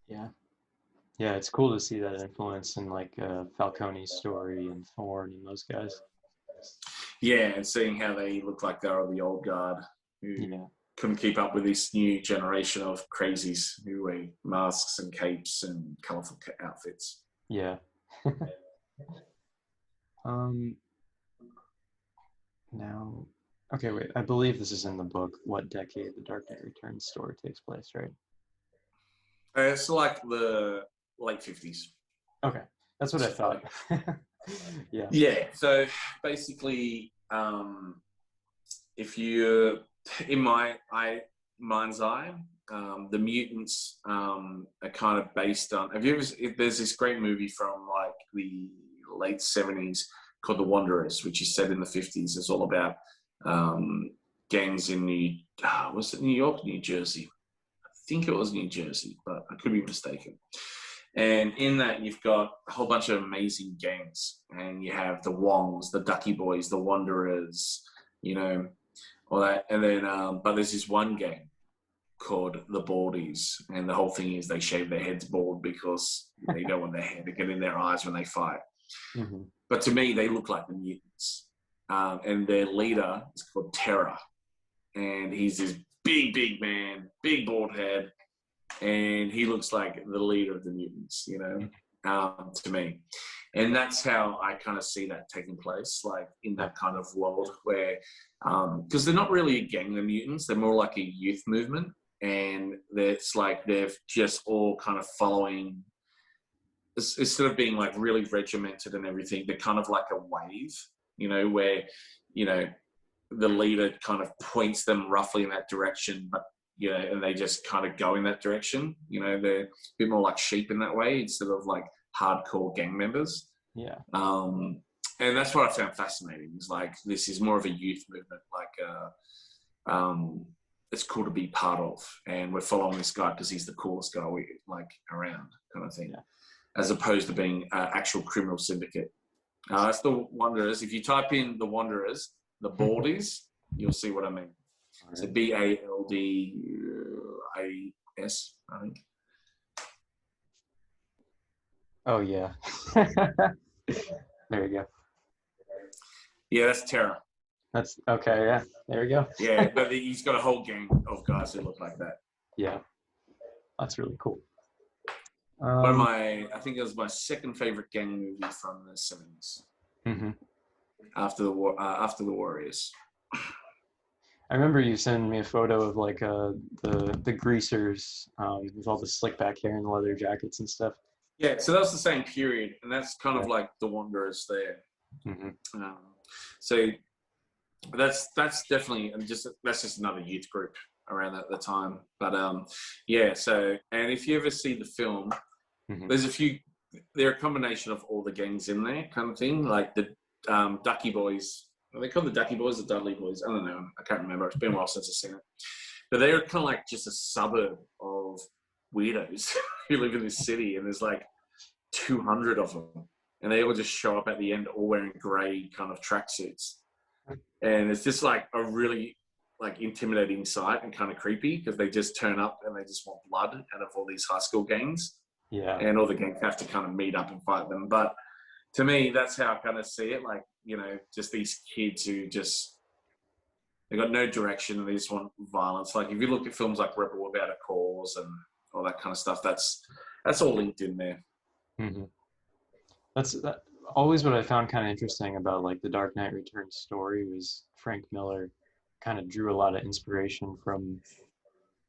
Yeah. Yeah, it's cool to see that influence in like Falcone's story and Thorne and those guys. Yeah, and seeing how they look like they were the old guard who couldn't keep up with this new generation of crazies who wear masks and capes and colourful outfits. Yeah. Now, okay, wait. I believe this is in the book. What decade the Dark Knight Returns story takes place, right? It's like the late 50s. Okay, that's what I thought. Yeah. Yeah. So basically, if you, in my mind's eye, the mutants are kind of based on. Have you ever? There's this great movie from like the late 70s called The Wanderers, which is set in the 50s. It's all about gangs in was it New York, New Jersey? I think it was New Jersey, but I could be mistaken. And in that, you've got a whole bunch of amazing gangs, and you have the Wongs, the Ducky Boys, the Wanderers, all that. And then, but there's this one gang called the Baldies, and the whole thing is they shave their heads bald because they don't want their hair to get in their eyes when they fight. Mm-hmm. But to me, they look like the mutants. And their leader is called Terror, and he's this big man, big bald head. And he looks like the leader of the mutants, to me. And that's how I kind of see that taking place, like in that kind of world where, because they're not really a gang, the mutants, they're more like a youth movement. And it's like they're just all kind of following, instead of being like really regimented and everything, they're kind of like a wave, where, the leader kind of points them roughly in that direction, but and they just kind of go in that direction. They're a bit more like sheep in that way instead of like hardcore gang members. Yeah. And that's what I found fascinating. Is like this is more of a youth movement. Like, it's cool to be part of, and we're following this guy because he's the coolest guy we like around, kind of thing. Yeah. As opposed to being an actual criminal syndicate. That's the Wanderers. If you type in the Wanderers, the Baldies, you'll see what I mean. So Baldis, I think. Oh yeah. There you go. Yeah, that's Terror. That's okay. Yeah, there you go. Yeah, but he's got a whole gang of guys who look like that. Yeah, that's really cool. I think it was my second favorite gang movie from the 70s. Mm-hmm. After the Warriors. I remember you sending me a photo of like the greasers with all the slick back hair and the leather jackets and stuff. Yeah, so that was the same period, and that's kind of like the Wanderers there. Mm-hmm. So that's definitely that's just another youth group around at the time. But yeah. So, and if you ever see the film, there's they're a combination of all the gangs in there, kind of thing, like the Ducky Boys. Are they called the Ducky Boys or Dudley Boys? I don't know. I can't remember. It's been a while since I've seen it. But they're kind of like just a suburb of weirdos who live in this city, and there's like 200 of them. And they all just show up at the end all wearing grey kind of tracksuits. And it's just like a really like intimidating sight and kind of creepy because they just turn up and they just want blood out of all these high school gangs. Yeah. And all the gangs have to kind of meet up and fight them. But to me, that's how I kind of see it. Like, just these kids who they got no direction and they just want violence. Like if you look at films like Rebel Without a Cause and all that kind of stuff. That's all linked in there. Mm-hmm. That's always what I found kind of interesting about like the Dark Knight Returns story was Frank Miller kind of drew a lot of inspiration from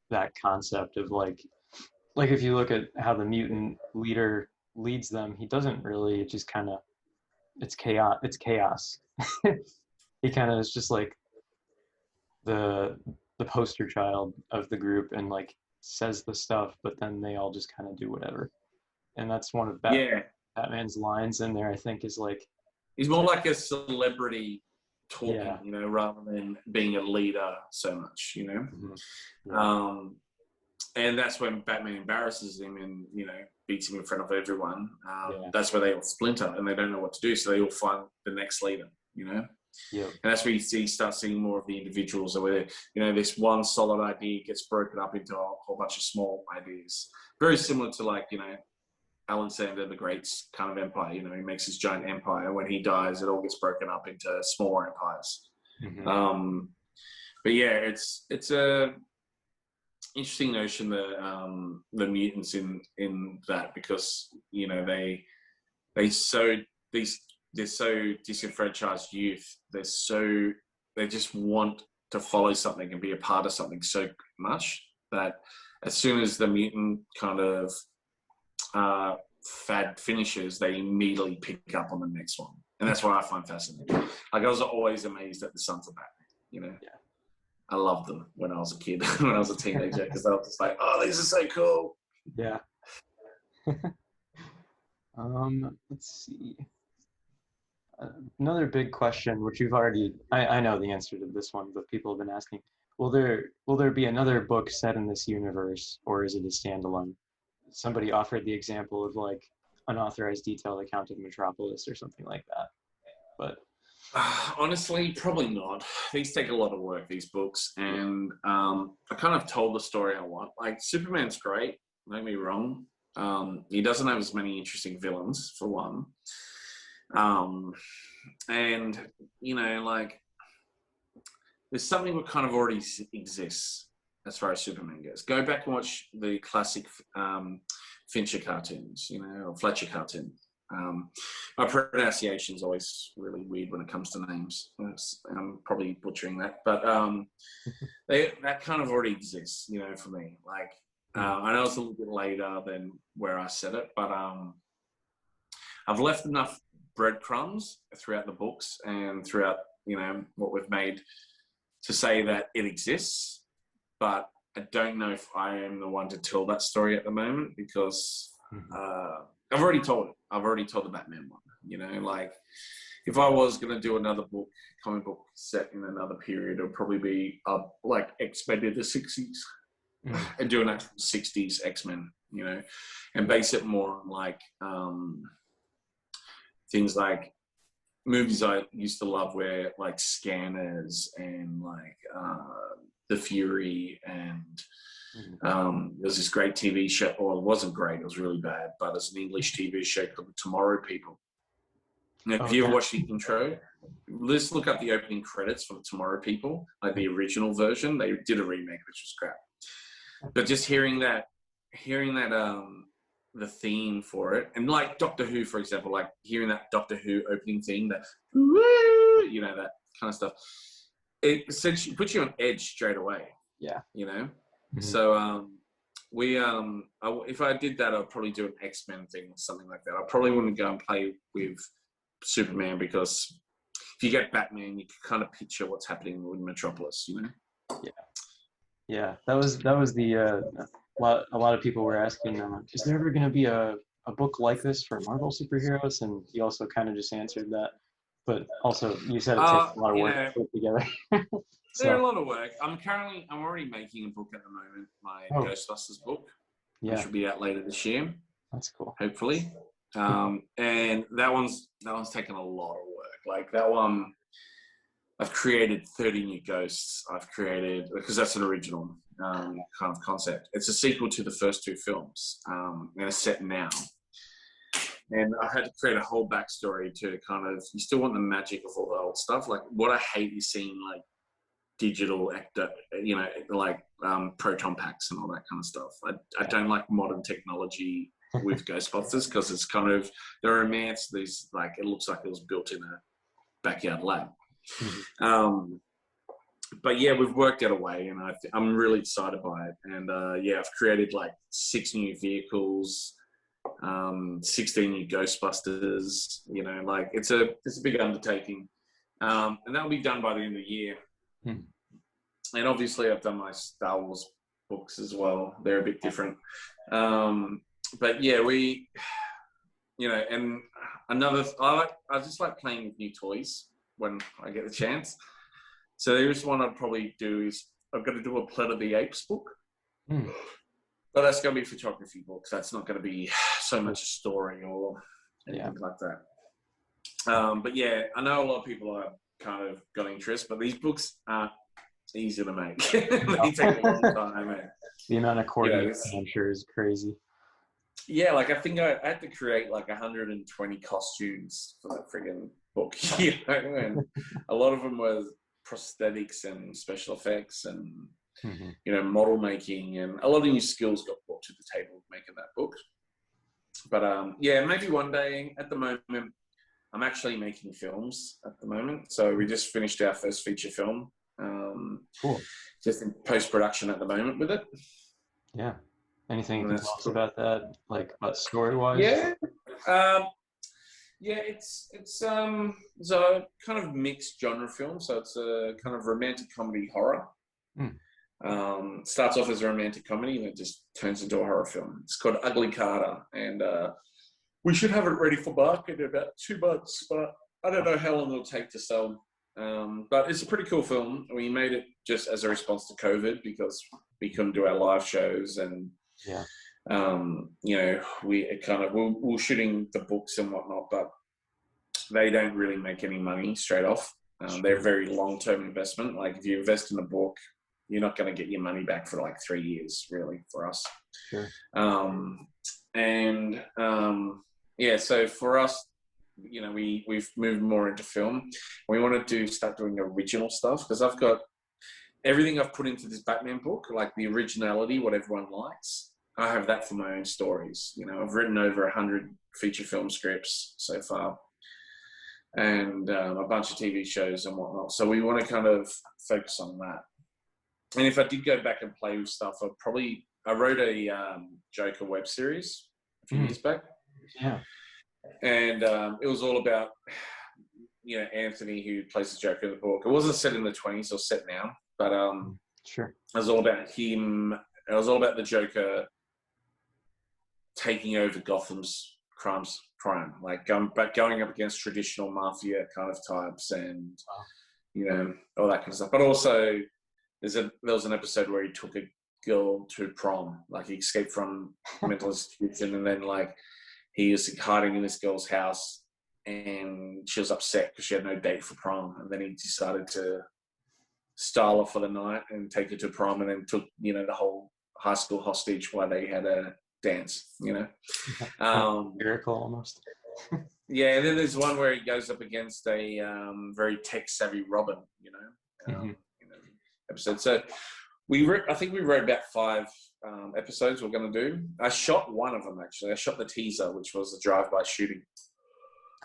that concept of like if you look at how the mutant leader leads them, he doesn't really, it just kind of, it's chaos. He kind of is just like the poster child of the group and like says the stuff, but then they all just kind of do whatever. And that's one of Yeah, Batman's lines in there, I think, is like, he's more like a celebrity talking, yeah, rather than being a leader so much, mhm, yeah, And that's when Batman embarrasses him and, beats him in front of everyone. yeah, That's where they all splinter and they don't know what to do. So they all find the next leader, yep, And that's where you start seeing more of the individuals where, this one solid idea gets broken up into a whole bunch of small ideas. Very similar to like, Alexander the Great's kind of empire. He makes his giant empire. When he dies, it all gets broken up into smaller empires. mhm, But yeah, it's a interesting notion that the mutants in that, because they're so disenfranchised youth. They just want to follow something and be a part of something so much that as soon as the mutant kind of fad finishes, they immediately pick up on the next one, and that's what I find fascinating. Like I was always amazed at the Sons of Batman. yeah, I loved them when I was a kid, when I was a teenager, because I was just like, oh, these are so cool. yeah. Let's see. Another big question, which you've already, I know the answer to this one, but people have been asking, will there be another book set in this universe, or is it a standalone? Somebody offered the example of like unauthorized detailed account of Metropolis or something like that. But Honestly, probably not. These take a lot of work, these books, and I kind of told the story I want. Like Superman's great, don't get me wrong. He doesn't have as many interesting villains, for one. And like there's something that kind of already exists as far as Superman goes. Go back and watch the classic Fincher cartoons, or Fletcher cartoons. My pronunciation is always really weird when it comes to names. I'm probably butchering that, but that kind of already exists, for me. Like I know it's a little bit later than where I said it, but I've left enough breadcrumbs throughout the books and throughout, what we've made to say that it exists, but I don't know if I am the one to tell that story at the moment, because I've already told it. I've already told the Batman one, like if I was going to do another comic book set in another period, it would probably be like X-Men in the 60s and do an actual 60s X-Men, and base it more on like things like movies I used to love, where like Scanners and like The Fury, and there's this great TV show. Well, it wasn't great; it was really bad. But it's an English TV show called The Tomorrow People. Now, if you ever watched the intro, let's look up the opening credits for The Tomorrow People, like the original version. They did a remake, which was crap. But just hearing that the theme for it, and like Doctor Who, for example, like hearing that Doctor Who opening theme, that that kind of stuff, it essentially puts you on edge straight away. yeah. So if I did that, I'd probably do an X-Men thing or something like that. I probably wouldn't go and play with Superman, because if you get Batman, you can kind of picture what's happening with Metropolis, Yeah, that was the a lot of people were asking, is there ever going to be a book like this for Marvel superheroes? And you also kind of just answered that, but also you said it takes a lot of work to put together. They're a lot of work. I'm already making a book at the moment, my Ghostbusters book, which will be out later this year. That's cool. Hopefully. And that one's taken a lot of work. Like that one, I've created 30 new ghosts. Because that's an original kind of concept. It's a sequel to the first two films, and it's set now. And I had to create a whole backstory to kind of, you still want the magic of all the old stuff. Like what I hate is seeing like digital actor, like proton packs and all that kind of stuff. I don't like modern technology with Ghostbusters because it's kind of the romance. These like it looks like it was built in a backyard lab. But yeah, we've worked out a way, and I'm really excited by it. And I've created like 6 new vehicles, 16 new Ghostbusters. Like it's a big undertaking, and that'll be done by the end of the year. And obviously, I've done my Star Wars books as well. They're a bit different, but yeah, and I just like playing with new toys when I get the chance. So there's one I'd probably do is I've got to do a Planet of the Apes book. But that's going to be a photography book. So that's not going to be so much a story or anything like that. But yeah, I know a lot of people are kind of got interest, but these books aren't easy to make. They take a long time. The amount of coordinates, I'm sure, is crazy. Yeah, like I think I had to create like 120 costumes for that friggin' book. And a lot of them was prosthetics and special effects and model making, and a lot of new skills got brought to the table making that book. But maybe one day. At the moment, I'm actually making films at the moment. So we just finished our first feature film. Cool. Just in post-production at the moment with it. Yeah. Anything you can tell us about that, like story-wise? It's a kind of mixed genre film. So it's a kind of romantic comedy horror. Starts off as a romantic comedy and it just turns into a horror film. It's called Ugly Carter, and we should have it ready for market in about 2 months, but I don't know how long it'll take to sell. But it's a pretty cool film. We made it just as a response to COVID because we couldn't do our live shows, and we're shooting the books and whatnot, but they don't really make any money straight off. They're a very long-term investment. Like if you invest in a book, you're not going to get your money back for like 3 years, really, for us. Sure. So for us, we've moved more into film. We wanted to start doing original stuff because I've got everything I've put into this Batman book, like the originality, what everyone likes. I have that for my own stories. I've written over 100 feature film scripts so far, and a bunch of TV shows and whatnot. So we want to kind of focus on that. And if I did go back and play with stuff, I wrote a Joker web series a few years back. Yeah. And it was all about, Anthony, who plays the Joker in the book. It wasn't set in the 20s or set now, but sure. It was all about him. It was all about the Joker taking over Gotham's crime, like going up against traditional mafia kind of types and, all that kind of stuff. But also, there was an episode where he took a girl to prom, like he escaped from a mental institution, and then like he was hiding in this girl's house, and she was upset because she had no date for prom, and then he decided to style her for the night and take her to prom, and then took the whole high school hostage while they had a dance. Miracle almost. Yeah, and then there's one where he goes up against a very tech-savvy Robin, episode. So I think we wrote about 5 episodes we're going to do. I shot one of them, actually. I shot the teaser, which was a drive-by shooting.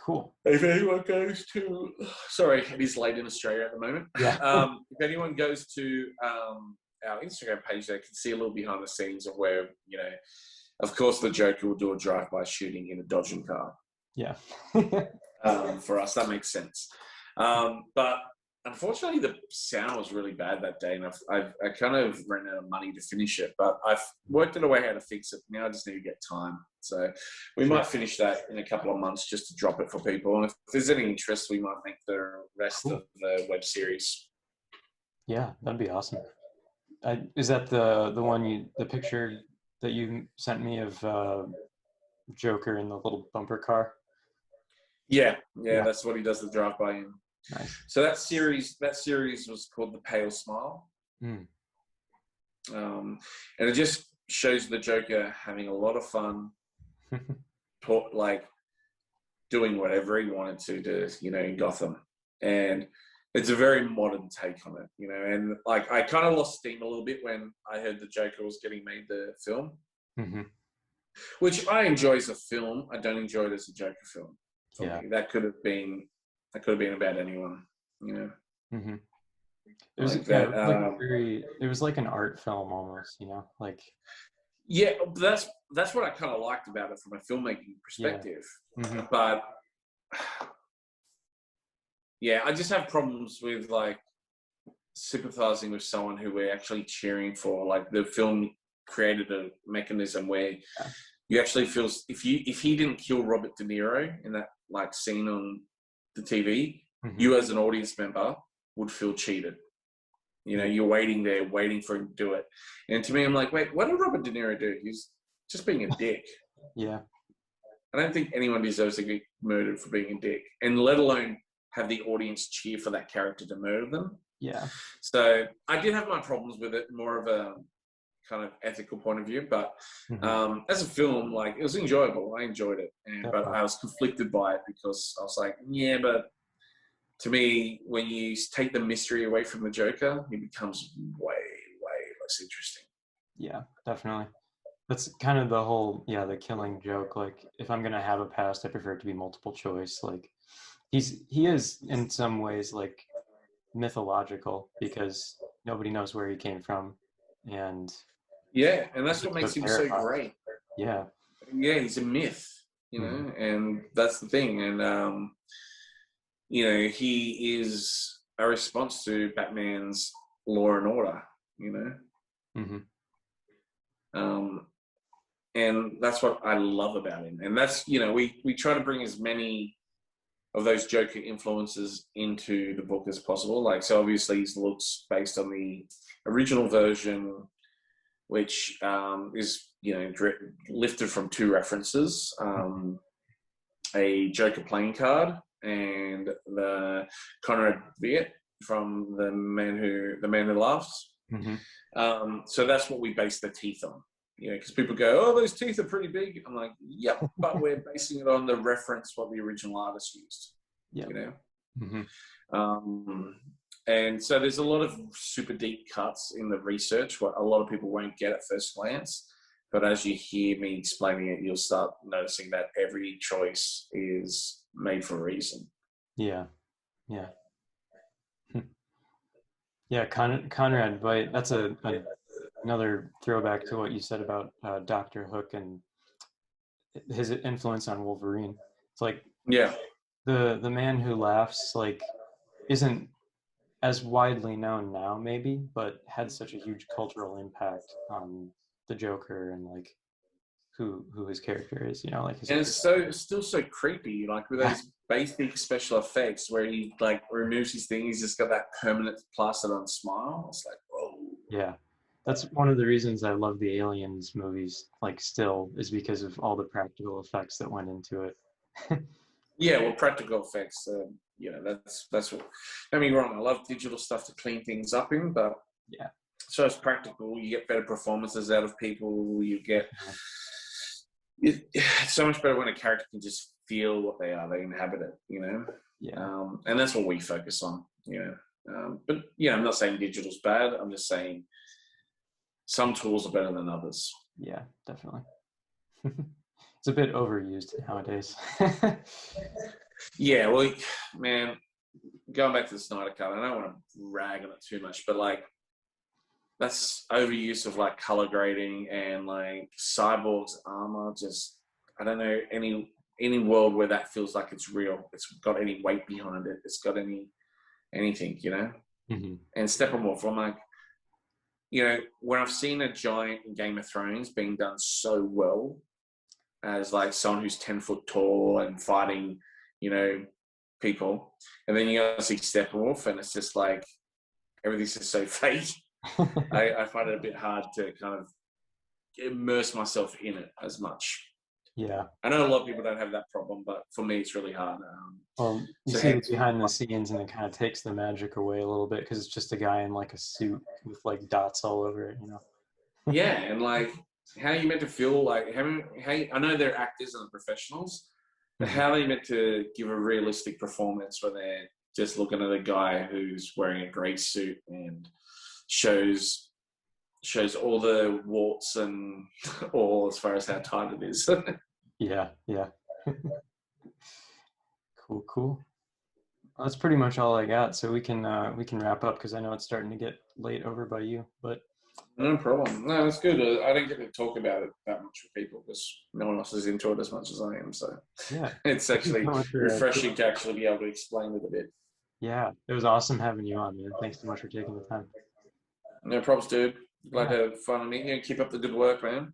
Cool. If anyone goes to... Sorry, it is late in Australia at the moment. Yeah. If anyone goes to our Instagram page, they can see a little behind the scenes of where, of course, the Joker will do a drive-by shooting in a dodging car. Yeah. For us, that makes sense. But unfortunately, the sound was really bad that day, and I kind of ran out of money to finish it. But I've worked out a way how to fix it. Now I just need to get time. So we might finish that in a couple of months just to drop it for people. And if there's any interest, we might make the rest of the web series. Yeah, that'd be awesome. Is that the picture that you sent me of Joker in the little bumper car? Yeah, that's what he does the drive-by in. Nice. So that series was called The Pale Smile. And it just shows the Joker having a lot of fun, like doing whatever he wanted to do, in Gotham. And it's a very modern take on it, you know. And like, I kind of lost steam a little bit when I heard the Joker was getting made the film, which I enjoy as a film. I don't enjoy it as a Joker film. For me, that could have been about anyone, you know. It was like that. it was like an art film almost, you know, like. Yeah, that's what I kind of liked about it from a filmmaking perspective. But yeah, I just have problems with like sympathizing with someone who we're actually cheering for. Like, the film created a mechanism where you actually feel, if he didn't kill Robert De Niro in that like scene on the TV, you as an audience member would feel cheated. You know, you're waiting there, waiting for him to do it. And to me, I'm like, wait, what did Robert De Niro do? He's just being a dick. Yeah. I don't think anyone deserves to get murdered for being a dick, and let alone have the audience cheer for that character to murder them. Yeah. So I did have my problems with it, more of a kind of ethical point of view. But as a film, like, it was enjoyable. I enjoyed it. But I was conflicted by it because I was like, yeah, but to me, when you take the mystery away from the Joker, it becomes way, way less interesting. Yeah, definitely. That's kind of the whole, the killing joke. Like, if I'm gonna have a past, I prefer it to be multiple choice. Like, he is in some ways like mythological because nobody knows where he came from, and that's what makes him so great. Yeah, he's a myth, you know, and that's the thing. And you know, he is a response to Batman's Law and Order, you know. And that's what I love about him. And that's, you know, we try to bring as many of those Joker influences into the book as possible. Like, so obviously his looks based on the original version, which is, you know, lifted from two references, a Joker playing card and the Conrad Viet from the Man Who Laughs. So that's what we base the teeth on. You know, because people go, oh, those teeth are pretty big. I'm like, yep, but we're basing it on the reference what the original artist used. You know? And so there's a lot of super deep cuts in the research, what a lot of people won't get at first glance. But as you hear me explaining it, you'll start noticing that every choice is made for a reason. Yeah. Conrad Veidt, that's another throwback to what you said about Dr. Hook and his influence on Wolverine. It's like, the Man Who Laughs, like, isn't as widely known now, maybe, but had such a huge cultural impact on the Joker and like who his character is, you know, like his. And it's still so creepy, like with those basic special effects where he like removes his thing, he's just got that permanent plastered on smile. It's like, whoa. Yeah. That's one of the reasons I love the Aliens movies, like, still, is because of all the practical effects that went into it. Well, practical effects, you know, that's what, don't get me wrong, I love digital stuff to clean things up in, but so it's practical, you get better performances out of people, you get, it's so much better when a character can just feel what they are, they inhabit it, you know? And that's what we focus on, you know? But, yeah, I'm not saying digital's bad, I'm just saying some tools are better than others. Yeah, definitely. It's a bit overused nowadays. Well, man, going back to the Snyder Cut, I don't want to rag on it too much, but like, that's overuse of like color grading and like Cyborg's armor. Just, I don't know any world where that feels like it's real. It's got any weight behind it. It's got anything, you know. And Steppenwolf, I'm like, you know, when I've seen a giant in Game of Thrones being done so well as like someone who's 10 foot tall and fighting, you know, people, and then you go see Steppenwolf and it's just like everything's just so fake. I find it a bit hard to kind of immerse myself in it as much. Yeah. I know a lot of people don't have that problem, but for me, it's really hard. Well, you see it behind the scenes, and it kind of takes the magic away a little bit because it's just a guy in like a suit with like dots all over it, you know. And like, how are you meant to feel like? How I know they're actors and professionals, but how are they meant to give a realistic performance when they're just looking at a guy who's wearing a grey suit and shows all the warts and all as far as how tight it is. Yeah. Cool. Well, that's pretty much all I got. So we can wrap up because I know it's starting to get late over by you. But no problem. No, that's good. I don't get to talk about it that much with people because no one else is into it as much as I am. So yeah, it's actually refreshing to actually be able to explain it a bit. Yeah, it was awesome having you on, man. Thanks so much for taking the time. No problems, dude. Glad to have fun meeting you. Keep up the good work, man.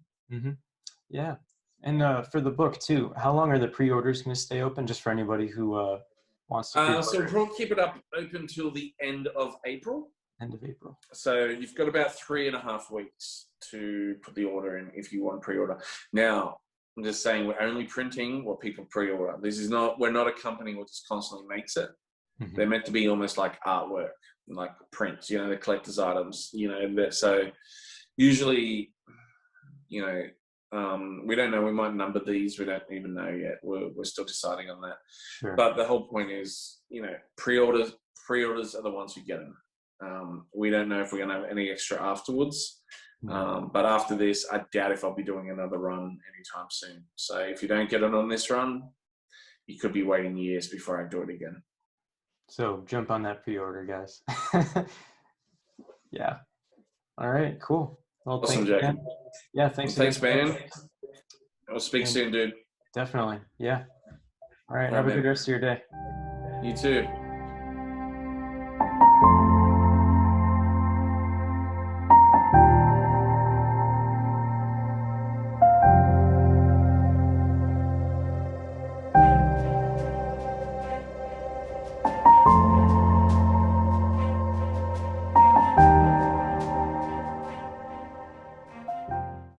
Yeah. And for the book too, how long are the pre-orders going to stay open? Just for anybody who wants to pre-order. So we'll keep it up open till the end of April. End of April. So you've got about 3.5 weeks to put the order in if you want pre-order. Now, I'm just saying we're only printing what people pre-order. We're not a company which just constantly makes it. They're meant to be almost like artwork, like prints, the collector's items, so usually, we don't know, we might number these, we don't even know yet. We're still deciding on that. Sure. But the whole point is, pre-orders are the ones who get them. We don't know if we're going to have any extra afterwards. But after this, I doubt if I'll be doing another run anytime soon. So if you don't get it on this run, you could be waiting years before I do it again. So jump on that pre-order, guys. Yeah. All right, cool. Well, Awesome, Jacob. Yeah, thanks. Thanks, man. I'll speak soon, dude. Definitely. Yeah. All right, have a good rest of your day. You too.